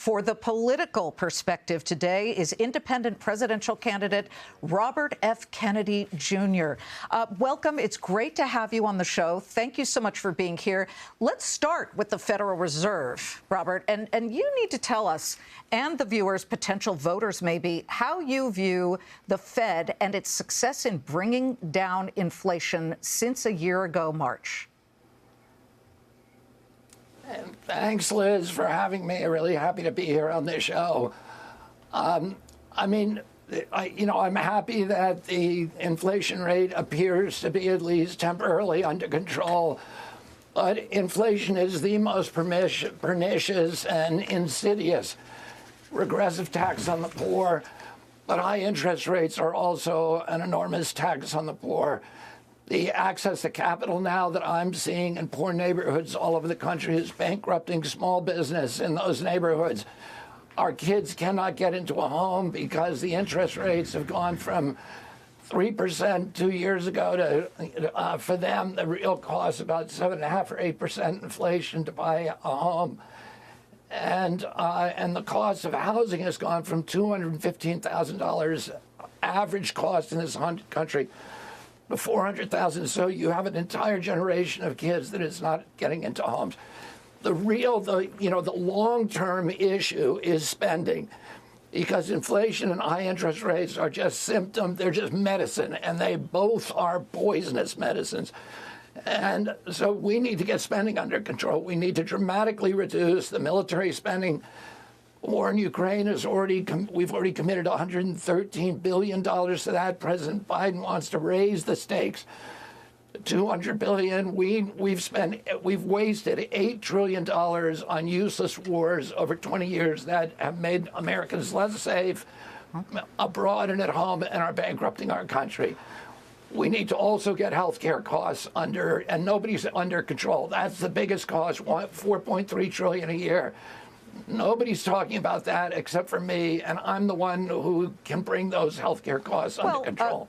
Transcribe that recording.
For the political perspective today is independent presidential candidate Robert F. Kennedy Jr. Welcome. It's great to have you on the show. Thank you so much for being here. Let's start with the Federal Reserve, Robert, and you need to tell us and the viewers, potential voters maybe, how you view the Fed and its success in bringing down inflation since a year ago March. And thanks, Liz, for having me. I'm really happy to be here on this show. I'm happy that the inflation rate appears to be at least temporarily under control. But inflation is the most pernicious and insidious regressive tax on the poor. But high interest rates are also an enormous tax on the poor. The access to capital now that I'm seeing in poor neighborhoods all over the country is bankrupting small business in those neighborhoods. Our kids cannot get into a home because the interest rates have gone from 3% 2 years ago to, for them, the real cost about 7.5% or 8% inflation to buy a home. And the cost of housing has gone from $215,000 average cost in this country to $400,000. So you have an entire generation of kids that is not getting into homes. The long-term issue is spending, because inflation and high interest rates are just symptoms. They're just medicine, and they both are poisonous medicines. And so we need to get spending under control. We need to dramatically reduce the military spending. War in Ukraine is we've already committed $113 billion to that. President Biden wants to raise the stakes to $200 billion. We've wasted $8 trillion on useless wars over 20 years that have made Americans less safe abroad and at home and are bankrupting our country. We need to also get health care costs under, and nobody's under control. That's the biggest cost, $4.3 trillion a year. Nobody's talking about that except for me, and I'm the one who can bring those health care costs under control.